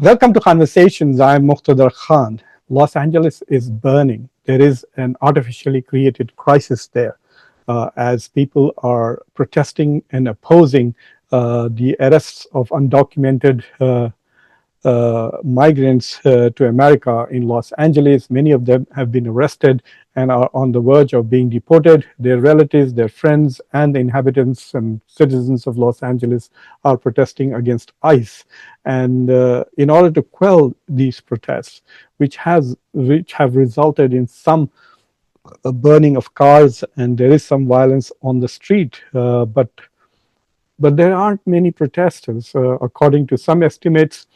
Welcome to Conversations. I'm Muqtedar Khan. Los Angeles is burning. There is an artificially created crisis there as people are protesting and opposing the arrests of undocumented migrants to America in Los Angeles. Many of them have been arrested and are on the verge of being deported. Their relatives, their friends, and the inhabitants and citizens of Los Angeles are protesting against ICE. And in order to quell these protests, which have resulted in some burning of cars, and there is some violence on the street, but there aren't many protesters. According to some estimates,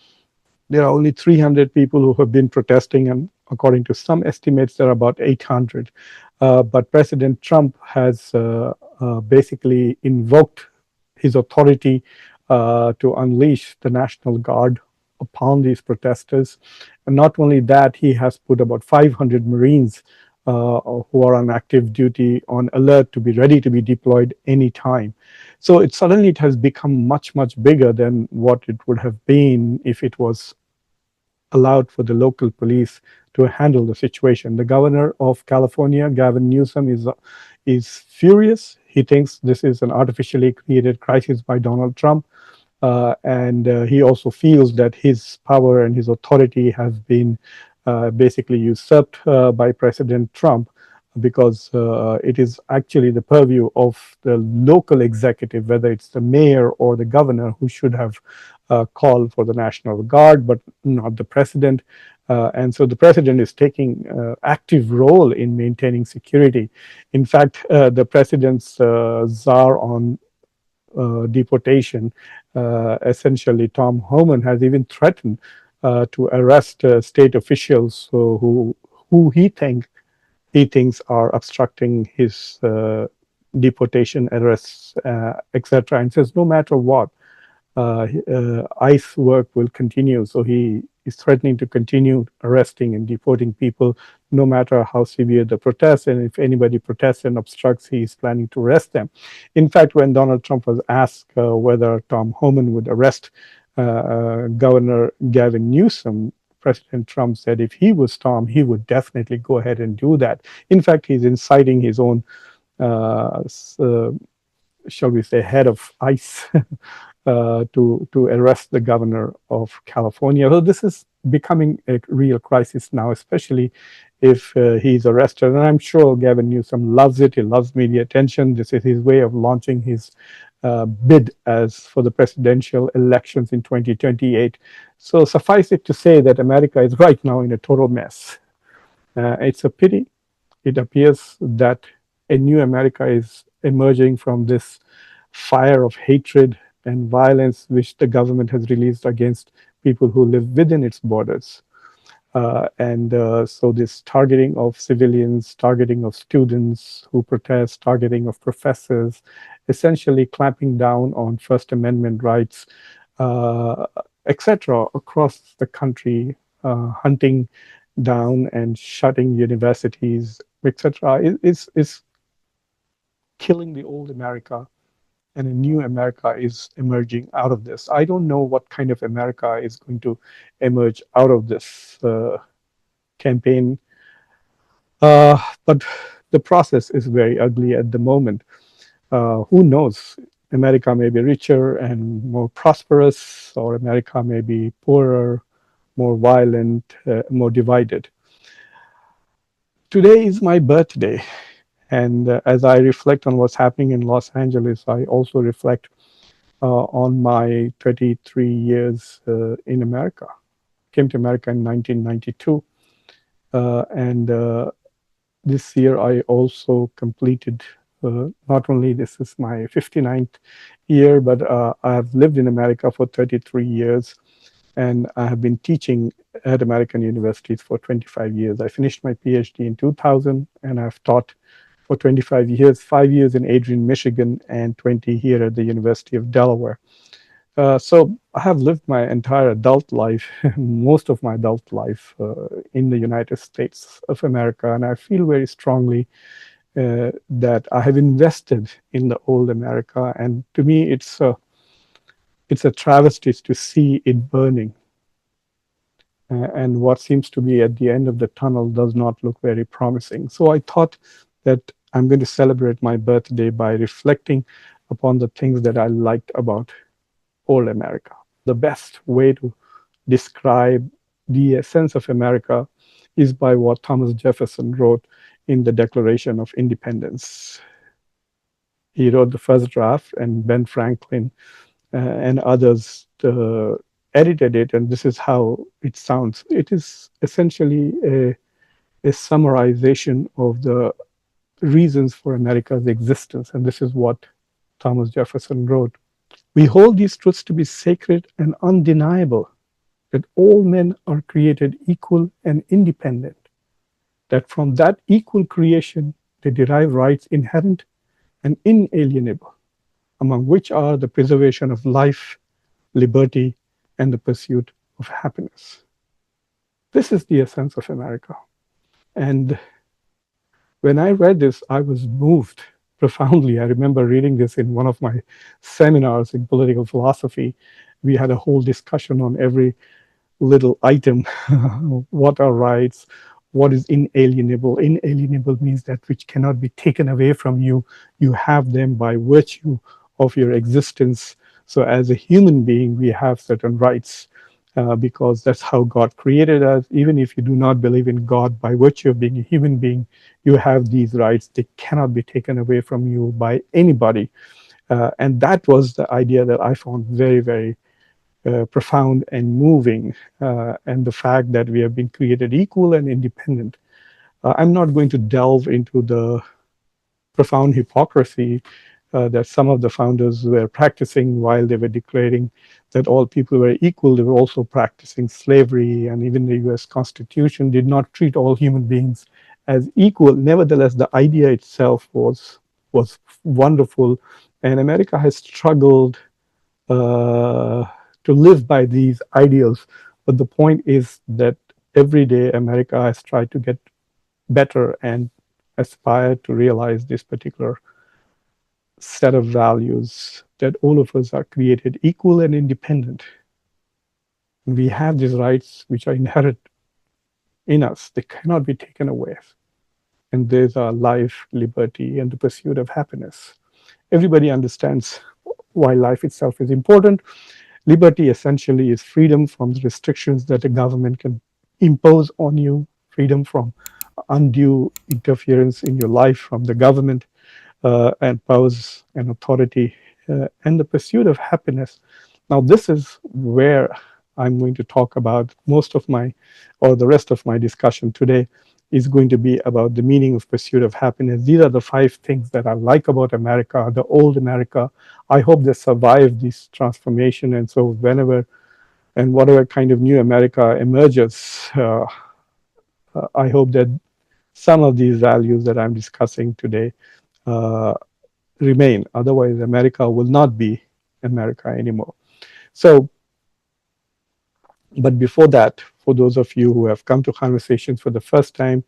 there are only 300 people who have been protesting, and according to some estimates, there are about 800. But President Trump has basically invoked his authority to unleash the National Guard upon these protesters. And not only that, he has put about 500 Marines who are on active duty on alert to be ready to be deployed anytime. So it has become much, much bigger than what it would have been if it was allowed for the local police to handle the situation. The governor of California, Gavin Newsom, is furious. He thinks this is an artificially created crisis by Donald Trump. And he also feels that his power and his authority has been basically usurped by President Trump, because it is actually the purview of the local executive, whether it's the mayor or the governor, who should have called for the National Guard, but not the president. And so the president is taking active role in maintaining security. In fact, the president's czar on deportation, essentially Tom Homan, has even threatened to arrest state officials who he thinks are obstructing his deportation, arrests, etc. And says no matter what, ICE work will continue. So he is threatening to continue arresting and deporting people, no matter how severe the protests. And if anybody protests and obstructs, he is planning to arrest them. In fact, when Donald Trump was asked whether Tom Homan would arrest Governor Gavin Newsom, President Trump said if he was Tom, he would definitely go ahead and do that. In fact, he's inciting his own, shall we say, head of ICE to arrest the governor of California. So this is becoming a real crisis now, especially if he's arrested. And I'm sure Gavin Newsom loves it. He loves media attention. This is his way of launching his bid as for the presidential elections in 2028. So suffice it to say that America is right now in a total mess. It's a pity. It appears that a new America is emerging from this fire of hatred and violence which the government has released against people who live within its borders. So this targeting of civilians, targeting of students who protest, targeting of professors, essentially clamping down on First Amendment rights, etc., across the country, hunting down and shutting universities, etc., is killing the old America, and a new America is emerging out of this. I don't know what kind of America is going to emerge out of this campaign, but the process is very ugly at the moment. Who knows? America may be richer and more prosperous, or America may be poorer, more violent, more divided. Today is my birthday. And as I reflect on what's happening in Los Angeles, I also reflect on my 33 years in America. Came to America in 1992. And this year I also completed, not only this is my 59th year, but I have lived in America for 33 years. And I have been teaching at American universities for 25 years. I finished my PhD in 2000, and I've taught for 25 years, 5 years in Adrian, Michigan, and 20 here at the University of Delaware. So I have lived my entire adult life, most of my adult life in the United States of America, and I feel very strongly that I have invested in the old America, and to me it's a travesty to see it burning. and what seems to be at the end of the tunnel does not look very promising. So I thought that I'm going to celebrate my birthday by reflecting upon the things that I liked about old America. The best way to describe the essence of America is by what Thomas Jefferson wrote in the Declaration of Independence. He wrote the first draft, and Ben Franklin and others edited it, and this is how it sounds. It is essentially a summarization of the reasons for America's existence, and this is what Thomas Jefferson wrote. We hold these truths to be sacred and undeniable, that all men are created equal and independent, that from that equal creation they derive rights inherent and inalienable, among which are the preservation of life, liberty, and the pursuit of happiness. This is the essence of America. And when I read this, I was moved profoundly. I remember reading this in one of my seminars in political philosophy. We had a whole discussion on every little item. What are rights? What is inalienable? Inalienable means that which cannot be taken away from you. You have them by virtue of your existence. So, as a human being, we have certain rights because that's how God created us. Even if you do not believe in God, by virtue of being a human being, you have these rights. They cannot be taken away from you by anybody. And that was the idea that I found very, very profound and moving, and the fact that we have been created equal and independent. I'm not going to delve into the profound hypocrisy that some of the founders were practicing while they were declaring that all people were equal. They were also practicing slavery, and even the US Constitution did not treat all human beings as equal. Nevertheless, the idea itself was wonderful, and America has struggled to live by these ideals. But the point is that every day America has tried to get better and aspire to realize this particular set of values, that all of us are created equal and independent. We have these rights which are inherent in us, they cannot be taken away. And there's our life, liberty, and the pursuit of happiness. Everybody understands why life itself is important. Liberty essentially is freedom from the restrictions that a government can impose on you, freedom from undue interference in your life from the government and powers and authority, and the pursuit of happiness. Now, this is where I'm going to talk about most of my, or the rest of my discussion today is going to be about the meaning of pursuit of happiness. These are the 5 things that I like about America, the old America. I hope they survive this transformation. And so whenever and whatever kind of new America emerges, I hope that some of these values that I'm discussing today uh, remain. Otherwise, America will not be America anymore. So, but before that, for those of you who have come to Khanversations for the first time,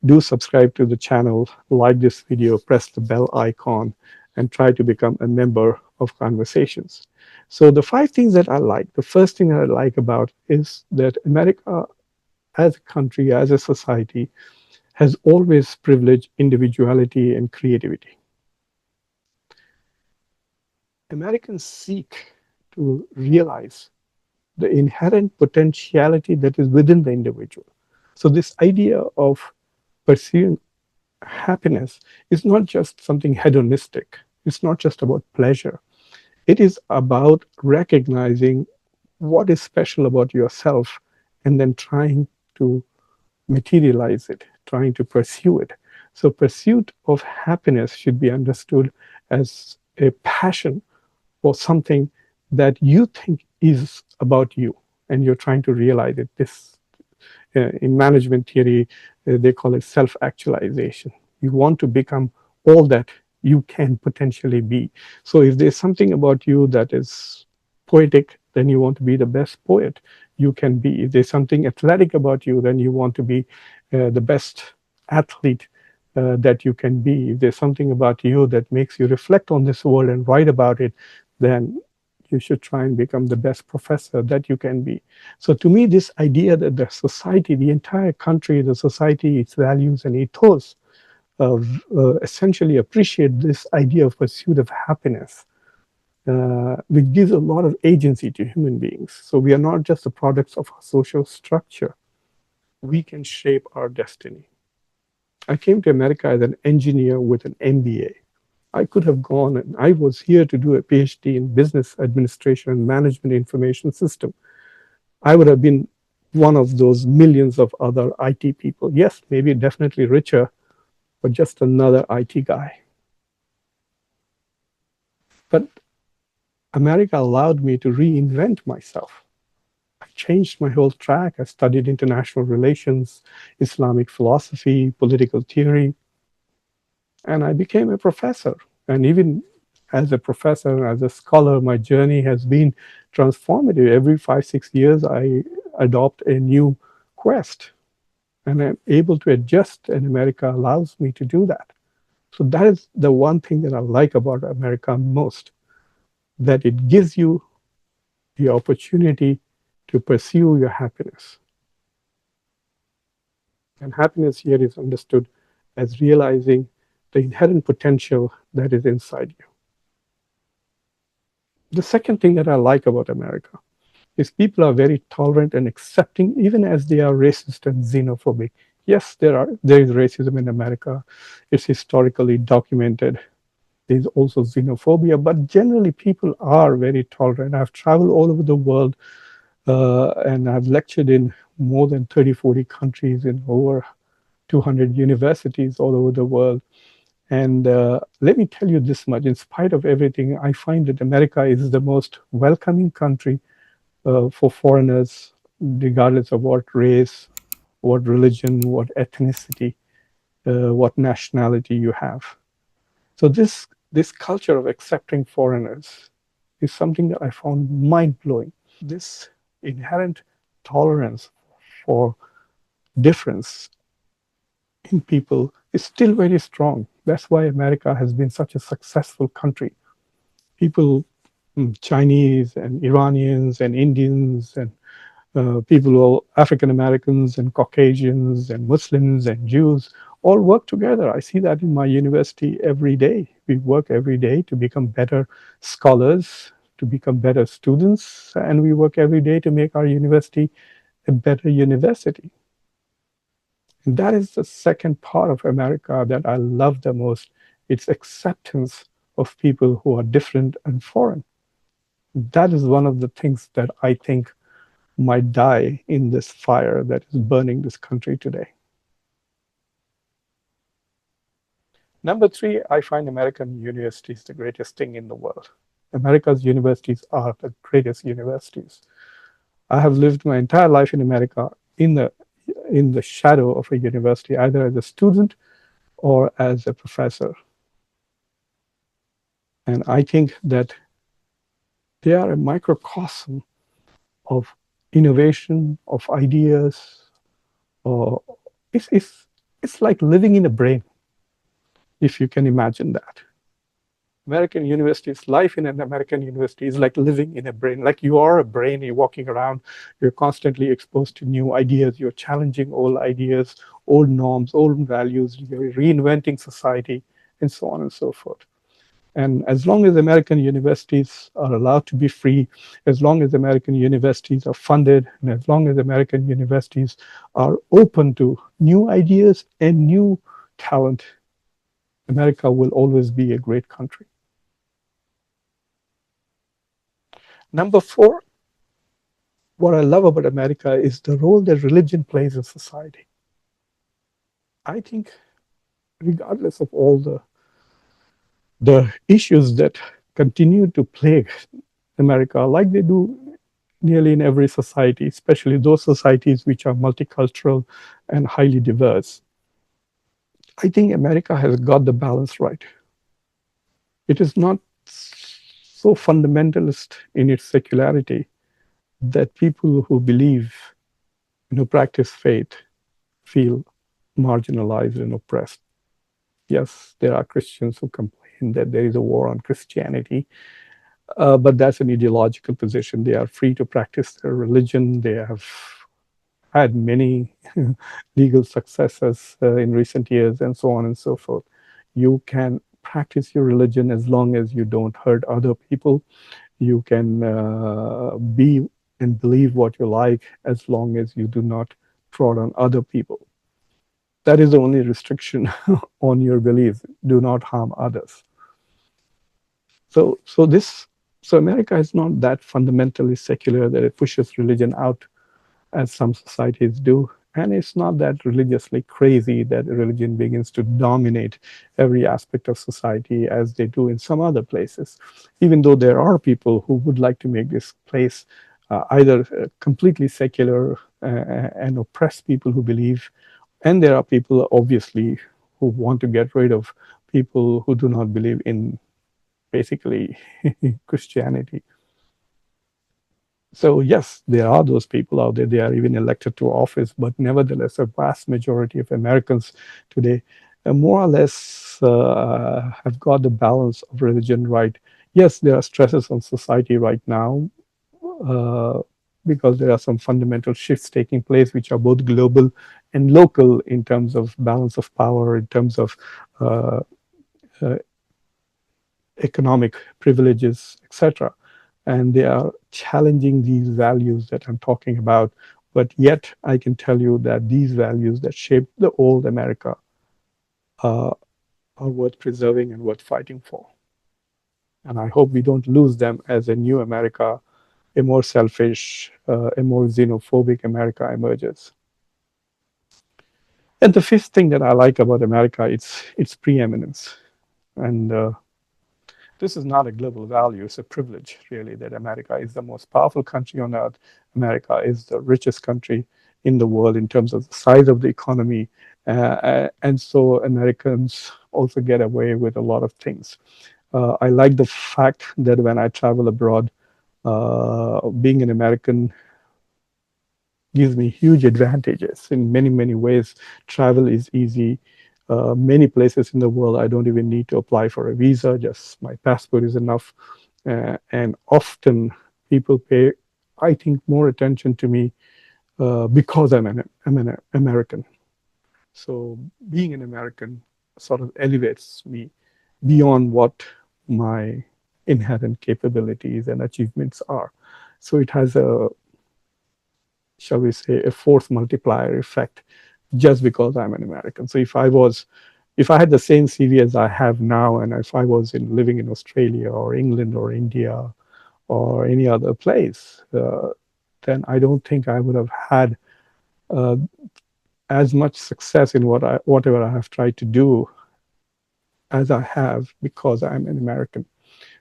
do subscribe to the channel, like this video, press the bell icon, and try to become a member of Khanversations. So the 5 things that I like, the first thing that I like about is that America as a country, as a society, has always privileged individuality and creativity. Americans seek to realize the inherent potentiality that is within the individual. So this idea of pursuing happiness is not just something hedonistic. It's not just about pleasure. It is about recognizing what is special about yourself and then trying to materialize it, trying to pursue it. So pursuit of happiness should be understood as a passion for something that you think is about you and you're trying to realize it. This in management theory, they call it self-actualization. You want to become all that you can potentially be. So if there's something about you that is poetic, then you want to be the best poet you can be. If there's something athletic about you, then you want to be the best athlete that you can be. If there's something about you that makes you reflect on this world and write about it, then You should try and become the best professor that you can be. So to me, this idea that the society, the entire country, the society, its values and ethos essentially appreciate this idea of pursuit of happiness, which gives a lot of agency to human beings. So we are not just the products of our social structure. We can shape our destiny. I came to America as an engineer with an MBA. I could have gone and I was here to do a PhD in business administration and management information system. I would have been one of those millions of other IT people. Yes, maybe definitely richer, but just another IT guy. But America allowed me to reinvent myself. I changed my whole track. I studied international relations, Islamic philosophy, political theory, and I became a professor. And even as a professor, as a scholar, my journey has been transformative. Every 5, 6 years, I adopt a new quest, and I'm able to adjust, and America allows me to do that. So that is the one thing that I like about America most, that it gives you the opportunity to pursue your happiness. And happiness here is understood as realizing the inherent potential that is inside you. The second thing that I like about America is people are very tolerant and accepting, even as they are racist and xenophobic. Yes, there is racism in America. It's historically documented. There's also xenophobia, but generally people are very tolerant. I've traveled all over the world, and I've lectured in more than 30, 40 countries in over 200 universities all over the world. And let me tell you this much, in spite of everything, I find that America is the most welcoming country for foreigners, regardless of what race, what religion, what ethnicity, what nationality you have. So this culture of accepting foreigners is something that I found mind blowing. This inherent tolerance for difference in people is still very strong. That's why America has been such a successful country. People, Chinese and Iranians and Indians and people, African Americans and Caucasians and Muslims and Jews, all work together. I see that in my university every day. We work every day to become better scholars, to become better students, and we work every day to make our university a better university. And that is the second part of America that I love the most. Its acceptance of people who are different and foreign. That is one of the things that I think might die in this fire that is burning this country today. Number three, I find American universities the greatest thing in the world. America's universities are the greatest universities. I have lived my entire life in America in the shadow of a university, either as a student or as a professor. And I think that they are a microcosm of innovation, of ideas. Or it's like living in a brain, if you can imagine that. American universities, life in an American university is like living in a brain. Like you are a brain, you're walking around, you're constantly exposed to new ideas, you're challenging old ideas, old norms, old values, you're reinventing society, and so on and so forth. And as long as American universities are allowed to be free, as long as American universities are funded, and as long as American universities are open to new ideas and new talent, America will always be a great country. Number four, what I love about America is the role that religion plays in society. I think, regardless of all the issues that continue to plague America, like they do nearly in every society, especially those societies which are multicultural and highly diverse, I think America has got the balance right. It is not so fundamentalist in its secularity that people who believe and who practice faith feel marginalized and oppressed. Yes, there are Christians who complain that there is a war on Christianity, But that's an ideological position. They are free to practice their religion. They have had many legal successes in recent years, and so on and so forth. You can practice your religion as long as you don't hurt other people. You can be and believe what you like as long as you do not trod on other people. That is the only restriction on your beliefs. Do not harm others. So, so this, so America is not that fundamentally secular that it pushes religion out as some societies do. And it's not that religiously crazy that religion begins to dominate every aspect of society as they do in some other places. Even though there are people who would like to make this place either completely secular and oppress people who believe, and there are people obviously who want to get rid of people who do not believe in basically Christianity. So yes, there are those people out there. They are even elected to office, but nevertheless, a vast majority of Americans today, more or less, have got the balance of religion right. Yes, there are stresses on society right now uh, because there are some fundamental shifts taking place, which are both global and local in terms of balance of power, in terms of uh, uh, economic privileges, etc. And they are challenging these values that I'm talking about. But yet, I can tell you that these values that shaped the old America uh, are worth preserving and worth fighting for. And I hope we don't lose them as a new America, a more selfish, a more xenophobic America emerges. And the fifth thing that I like about America, it's its preeminence. And this is not a global value, it's a privilege, really, that America is the most powerful country on earth. America is the richest country in the world in terms of the size of the economy. And so Americans also get away with a lot of things. I like the fact that when I travel abroad, being an American gives me huge advantages in many, many ways. Travel is easy. Many places in the world, I don't even need to apply for a visa, just my passport is enough. And often people pay, I think, more attention to me because I'm an American. So being an American sort of elevates me beyond what my inherent capabilities and achievements are. So it has a, shall we say, a force multiplier effect just because I'm an American. So if I had the same CV as I have now, and if I was living in Australia or England or India or any other place, then I don't think I would have had uh, as much success in whatever I have tried to do as I have because I'm an American.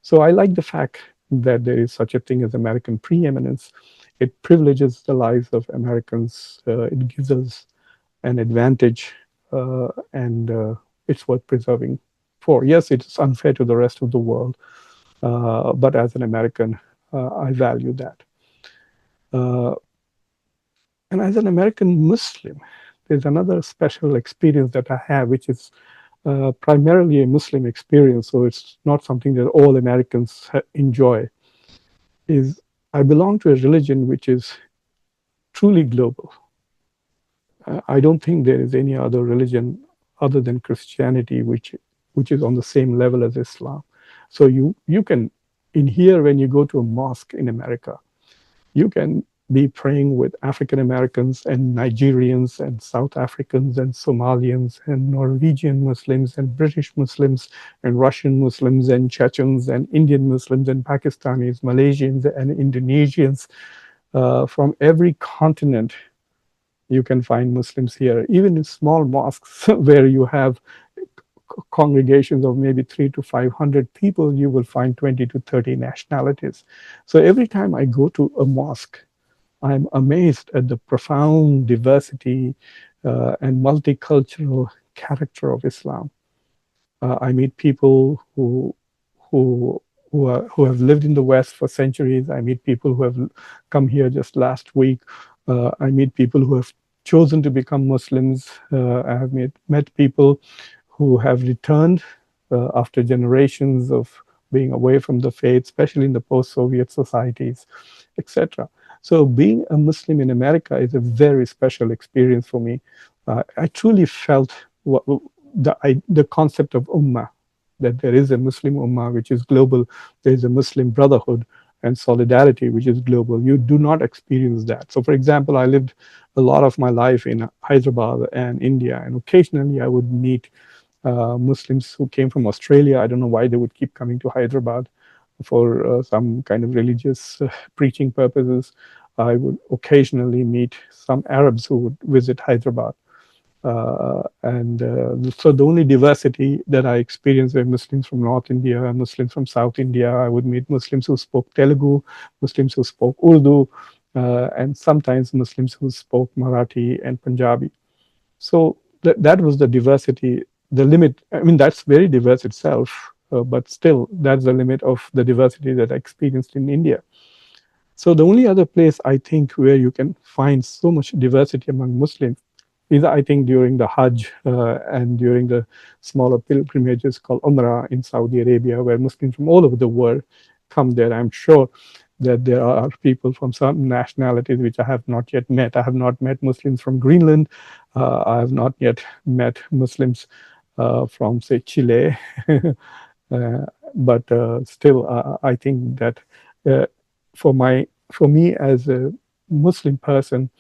So I like the fact that there is such a thing as American preeminence. It privileges the lives of Americans. It gives us an advantage, and it's worth preserving for. Yes, it's unfair to the rest of the world, but as an American, I value that. Uh, and as an American Muslim, there's another special experience that I have, which is primarily a Muslim experience. So it's not something that all Americans enjoy. Is I belong to a religion which is truly global. I don't think there is any other religion other than Christianity which is on the same level as Islam. So you can in here when you go to a mosque in America, you can be praying with African Americans and Nigerians and South Africans and Somalians and Norwegian Muslims and British Muslims and Russian Muslims and Chechens and Indian Muslims and Pakistanis, Malaysians and Indonesians from every continent. You can find Muslims here, even in small mosques where you have congregations of maybe 300 to 500 people, you will find 20 to 30 nationalities. So every time I go to a mosque, I'm amazed at the profound diversity and multicultural character of Islam. I meet people who who have lived in the West for centuries. I meet people who have come here just last week. I meet people who have chosen to become Muslims. I have met people who have returned after generations of being away from the faith, especially in the post-Soviet societies, etc. So being a Muslim in America is a very special experience for me. I truly felt the concept of ummah, that there is a Muslim ummah which is global, there is a Muslim brotherhood and solidarity which is global. You do not experience that. So, for example, I lived a lot of my life in Hyderabad and India, and occasionally I would meet Muslims who came from Australia. I don't know why they would keep coming to Hyderabad for some kind of religious preaching purposes. I would occasionally meet some Arabs who would visit Hyderabad. And so the only diversity that I experienced were Muslims from North India, Muslims from South India. I would meet Muslims who spoke Telugu, Muslims who spoke Urdu, and sometimes Muslims who spoke Marathi and Punjabi. So that was the diversity, the limit. I mean, that's very diverse itself, but still, that's the limit of the diversity that I experienced in India. So the only other place I think where you can find so much diversity among Muslims is, I think, during the Hajj and during the smaller pilgrimages called Umrah in Saudi Arabia, where Muslims from all over the world come there. I'm sure that there are people from some nationalities which I have not yet met. I have not met Muslims from Greenland. I have not yet met Muslims from, say, Chile. But still, I think that uh, for me as a Muslim person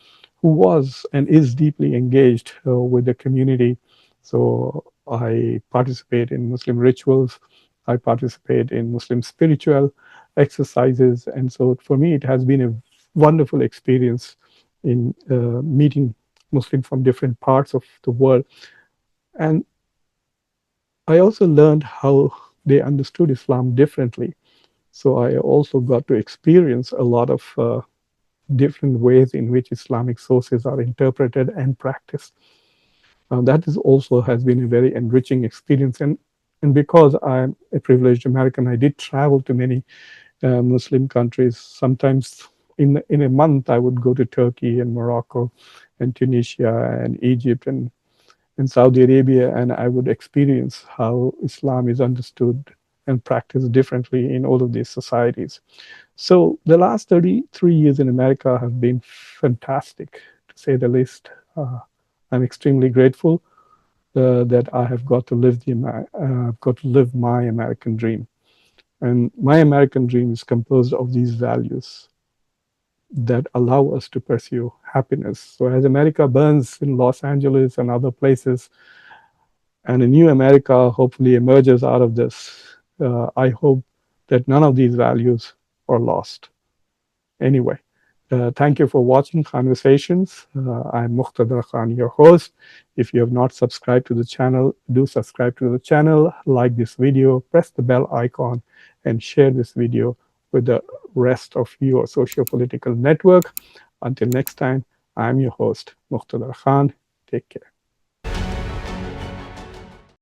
who was and is deeply engaged with the community, so I participate in Muslim rituals, I participate in Muslim spiritual exercises, and so for me it has been a wonderful experience in meeting Muslims from different parts of the world. And I also learned how they understood Islam differently. So I also got to experience a lot of different ways in which Islamic sources are interpreted and practiced. That is also has been a very enriching experience. And because I'm a privileged American, I did travel to many Muslim countries. Sometimes in a month, I would go to Turkey and Morocco and Tunisia and Egypt and in Saudi Arabia, and I would experience how Islam is understood and practiced differently in all of these societies. So the last 33 years in America have been fantastic, to say the least. I'm extremely grateful that I have got to live got to live my American dream. And my American dream is composed of these values that allow us to pursue happiness. So as America burns in Los Angeles and other places, and a new America hopefully emerges out of this, I hope that none of these values are lost. Anyway, thank you for watching Khanversations. I'm Muqtedar Khan, your host. If you have not subscribed to the channel, do subscribe to the channel, like this video, press the bell icon, and share this video with the rest of your socio-political network. Until next time, I'm your host, Muqtedar Khan. Take care.